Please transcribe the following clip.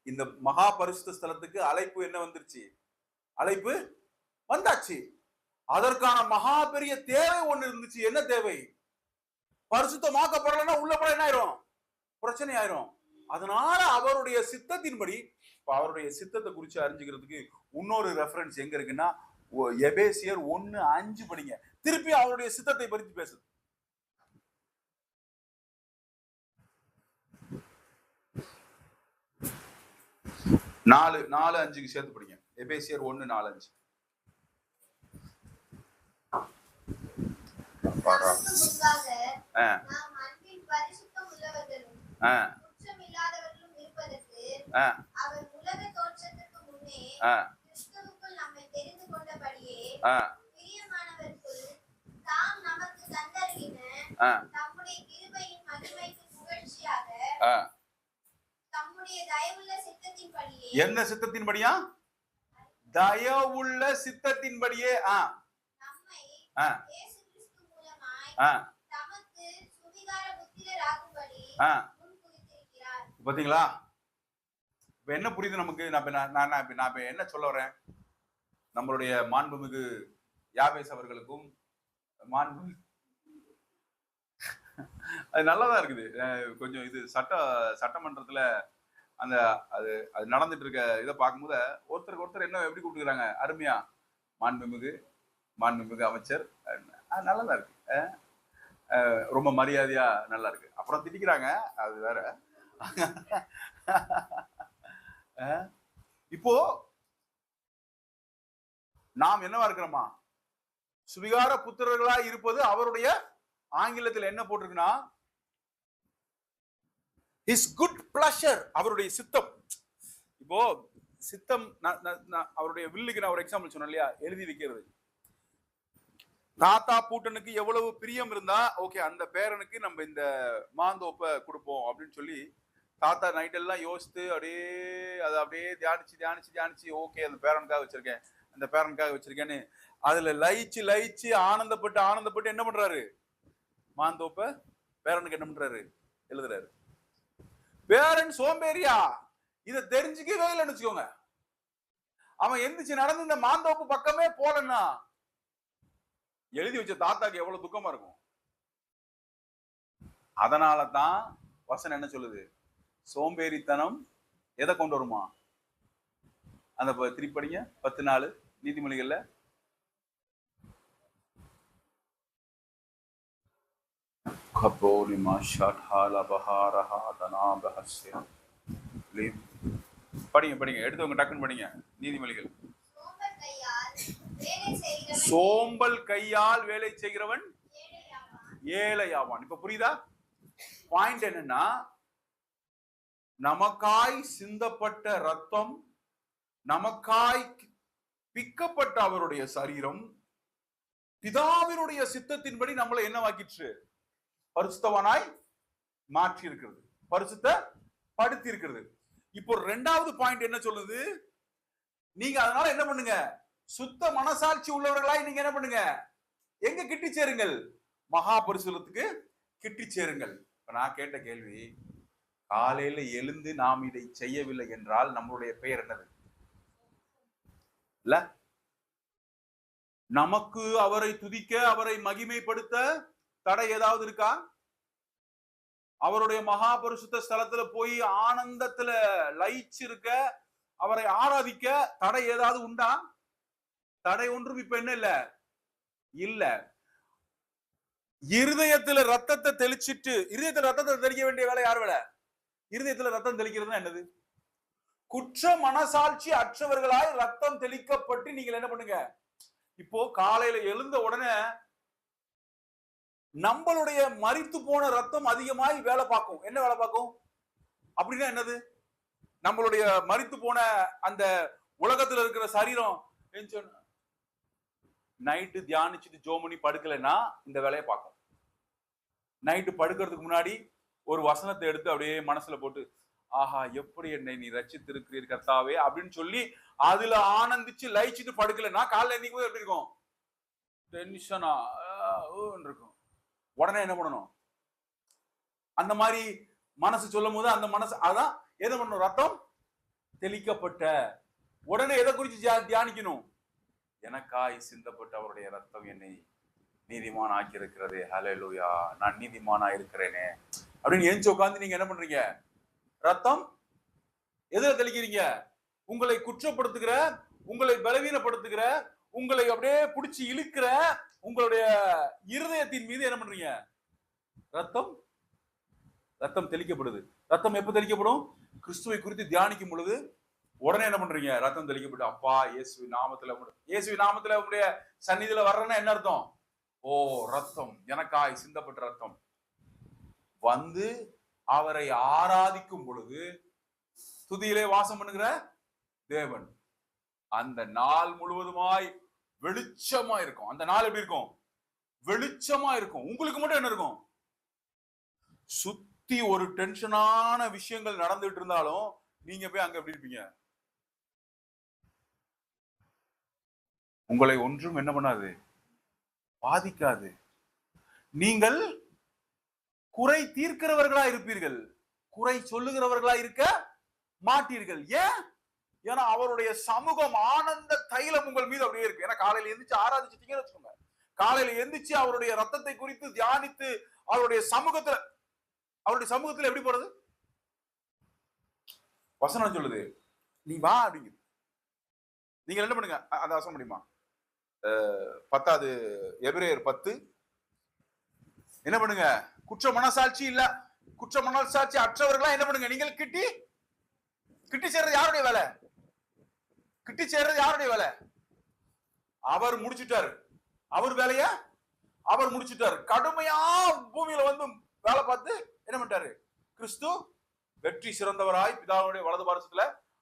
இந்த மகா பரிசுத்த ஸ்தலத்துக்கு அழைப்பு என்ன வந்துருச்சு? அழைப்பு வந்தாச்சு. அதற்கான மகா பெரிய தேவை ஒண்ணு இருந்துச்சு. என்ன தேவை? பரிசுத்தமாக்கப்படலைன்னா உள்ள போல என்ன ஆயிரும்? பிரச்சனை ஆயிரும். அதனால அவருடைய சித்தத்தின்படி, அவருடைய சித்தத்தை குறித்து அறிஞ்சுக்கிறதுக்கு இன்னொரு ரெஃபரன்ஸ் எங்க இருக்குன்னா, எபேசியர் 1:5 படிங்க. திருப்பி அவருடைய சித்தத்தை பற்றி பேசுது. 4:5 சேர்த்து படிங்க. எபேசியர் 1:4-5. என்ன சித்தத்தின்படியா? தயவுள்ள சித்தத்தின்படியே. பாத்தீங்களா? இப்ப என்ன புரியுது நமக்கு? நான் என்ன சொல்ல வரேன்? நம்மளுடைய மாண்புமிகு யாபேஸ் அவர்களுக்கும் மாண்புமிகு அது நல்லாதான் இருக்குது. கொஞ்சம் இது சட்டமன்றத்துல அந்த அது நடந்துட்டு இருக்க இதை பார்க்கும்போது ஒருத்தருக்கு ஒருத்தர் என்ன எப்படி கூப்பிட்டுக்கிறாங்க, அருமையா மாண்புமிகு அமைச்சர், நல்லதா இருக்கு, ரொம்ப மரியாதையா நல்லா இருக்கு. அப்புறம் திட்டிக்கிறாங்க, அது வேற. இப்போ நாம் என்னவா இருக்கிறோமா? சுவிகார புத்திரர்களா இருப்பது அவருடைய, ஆங்கிலத்தில் என்ன போட்டிருக்குன்னா, his good pleasure, அவருடைய சித்தம். இப்போ சித்தம், அவருடைய வில்லுக்கு நான் ஒரு எக்ஸாம்பிள் சொன்னேன் இல்லையா, எழுதி வைக்கிறது. தாத்தா பூட்டனுக்கு எவ்வளவு பிரியம் இருந்தா ஓகே, அந்த பேரனுக்கு நம்ம இந்த மாந்தோப்பை கொடுப்போம் அப்படின்னு சொல்லி தாத்தா நைட் எல்லாம் யோசித்து அப்படியே தியானிச்சு ஓகே, அந்த பேரனுக்காக வச்சிருக்கேன்னு அதுல லயிச்சு ஆனந்தப்பட்டு என்ன பண்றாரு? மாந்தோப்ப பேரனுக்கு என்ன பண்றாரு? எழுதுறாரு. பேரன் சோம்பேறியா? இதை தெரிஞ்சுக்கவே இல்லைன்னு வச்சுக்கோங்க. அவன் எந்திரிச்சு நடந்து இந்த மாந்தோப்பு பக்கமே போலன்னா எழுதி வச்ச தாத்தாக்கு எவ்வளவு துக்கமா இருக்கும். அதனாலதான் வசனம் என்ன சொல்லுது? சோம்பேறித்தனம் எதை கொண்டு வருமா? அந்த திருப்படிங்க 10 நீதிமொழிகள்ல. படிங்க, எடுத்தவங்க டக்குன்னு படிங்க. நீதிமொழிகள். சோம்பல் கையால் வேலை செய்கிறவன் ஏழையாவான். இப்ப புரியுதா? பாயிண்ட் என்னன்னா, நமக்காய் சிந்தப்பட்ட ரத்தம், நமக்காய் பிக்கப்பட்ட அவருடைய சரீரம் பிதாவினுடைய சித்தத்தின்படி நம்மளை என்ன வாக்கிற்று? பரிசுத்தவானாய் மாற்றி இருக்கிறது, பரிசுத்த படுத்தி இருக்கிறது. இப்போ 2வது பாயிண்ட் என்ன சொல்லுது? நீங்க அதனால என்ன பண்ணுங்க? சுத்த மனசாட்சி உள்ளவர்களாய் நீங்க என்ன பண்ணுங்க? எங்க கிட்டி சேருங்கள்? மகா பரிசுத்தத்துக்கு கிட்டி சேருங்கள். இப்ப நான் கேட்ட கேள்வி, காலையில எழுந்து நாம் இதை செய்யவில்லை என்றால் நம்மளுடைய பெயர் என்னது? இல்ல, நமக்கு அவரை துதிக்க, அவரை மகிமைப்படுத்த தடை ஏதாவது இருக்கா? அவருடைய மகா பரிசுத்த ஸ்தலத்துல போய் ஆனந்தத்துல லயிச்சு இருக்க, அவரை ஆராதிக்க தடை ஏதாவது உண்டா? தடை ஒன்றும் இப்ப என்ன இல்ல. இருதயத்துல ரத்தத்தை தெளிச்சிட்டு, இருதயத்துல ரத்தத்தை தெளிக்க வேண்டிய வேலை யார் வேலை? இருதயத்துல ரத்தம் தெளிக்கிறதுனா என்னது? குற்ற மனசாட்சி அற்றவர்களாய் ரத்தம் தெளிக்கப்பட்டு நீங்கள் என்ன பண்ணுங்க? இப்போ காலையில எழுந்த உடனே நம்மளுடைய மரித்து போன ரத்தம் அதிகமாய் வேலை பார்க்கும். என்ன வேலை பார்க்கும் அப்படின்னா என்னது? நம்மளுடைய மரித்து போன அந்த உலகத்துல இருக்கிற சரீரம் நைட்டு தியானிச்சுட்டு ஜோமணி படுக்கலைன்னா இந்த வேலையை பார்க்கும். நைட்டு படுக்கிறதுக்கு முன்னாடி ஒரு வசனத்தை எடுத்து அப்படியே மனசுல போட்டு, ஆஹா எப்படி என்னை நீ ரட்சித்திருக்கிறீர் கர்த்தாவே அப்படின்னு சொல்லி அதுல ஆனந்திச்சு லயிச்சுட்டு படுக்கலைன்னா காலைல எண்ணிக்கும் போது எப்படி இருக்கும்? டென்ஷனா இருக்கும். உடனே என்ன பண்ணணும்? அந்த மாதிரி மனசு சொல்லும் போது அந்த மனசு அதான் எது பண்ணணும்? ரத்தம் தெளிக்கப்பட்ட. உடனே எதை குறிச்சு தியானிக்கணும்? எனக்காய் சிந்தப்பட்ட அவருடைய ரத்தம் என்னை நீதிமான் ஆக்கி இருக்கிறது. ஹல்லேலூயா, நான் நீதிமானா இருக்கிறேனே அப்படின்னு ஏஞ்சி உட்காந்து நீங்க என்ன பண்றீங்க? ரத்தம் எதுல தெளிக்கிறீங்க? உங்களை குற்றப்படுத்துகிற, உங்களை பலவீனப்படுத்துகிற, உங்களை அப்படியே பிடிச்சி இழுக்கிற உங்களுடைய இருதயத்தின் மீது என்ன பண்றீங்க? ரத்தம் ரத்தம் தெளிக்கப்படுது. ரத்தம் எப்ப தெளிக்கப்படும்? கிறிஸ்துவை குறித்து தியானிக்கும் பொழுது உடனே என்ன பண்றீங்க? ரத்தம் தெளிக்கப்பட்டு, அப்பா இயேசு நாமத்துல, இயேசு நாமத்துல உங்களுடைய சந்நிதியில வர்றேன்னா என்ன அர்த்தம்? ஓ, ரத்தம், எனக்காய் சிந்தப்பட்ட ரத்தம். வந்து அவரை ஆராதிக்கும் பொழுது துதியிலே வாசம் பண்ணுகிற தேவன் அந்த நாள் முழுவதுமாய் வெளிச்சமா இருக்கும். அந்த நாள் எப்படி இருக்கும்? வெளிச்சமா இருக்கும். உங்களுக்கு மட்டும் என்ன இருக்கும்? சுத்தி ஒரு டென்ஷனான விஷயங்கள் நடந்துட்டு இருந்தாலும் நீங்க போய் அங்க எப்படி இருப்பீங்க? உங்களை ஒன்றும் என்ன பண்ணாது, பாதிக்காது. நீங்கள் குறை தீர்க்கிறவர்களா இருப்பீர்கள், குறை சொல்லுகிறவர்களா இருக்க மாட்டீர்கள். ஏன்? ஏன்னா அவருடைய சமூகம், ஆனந்த தைலம் உங்கள் மீது அப்படியே இருக்கு. ஏன்னா காலையில எந்திரிச்சு ஆராதிச்சிட்டீங்கன்னு வச்சுக்கோங்க, காலையில எந்திரிச்சு அவருடைய ரத்தத்தை குறித்து தியானித்து அவருடைய சமூகத்துல எப்படி போறது? வசனம் சொல்லுது, நீ வா அப்படிங்குது. நீங்க என்ன பண்ணுங்க? அந்த வசனம் முடியுமா? 10 எபிரேயர் 10 என்ன பண்ணுங்க? குற்ற மனசாட்சி இல்ல, குற்ற மனசாட்சி அற்றவர்களா என்ன பண்ணுங்க? நீங்கள் கிட்டி சேர்றது யாருடைய வேலை? கிட்டி சேர்றது யாருடைய வேலை? அவர் முடிச்சுட்டாரு. அவர் வேலைய அவர் முடிச்சுட்டாரு. கடுமையா பூமியில வந்து வேலை பார்த்து என்ன பண்ணிட்டாரு? கிறிஸ்து வெற்றி சிறந்தவராய் பிதாவுடைய வலது பாரசத்துல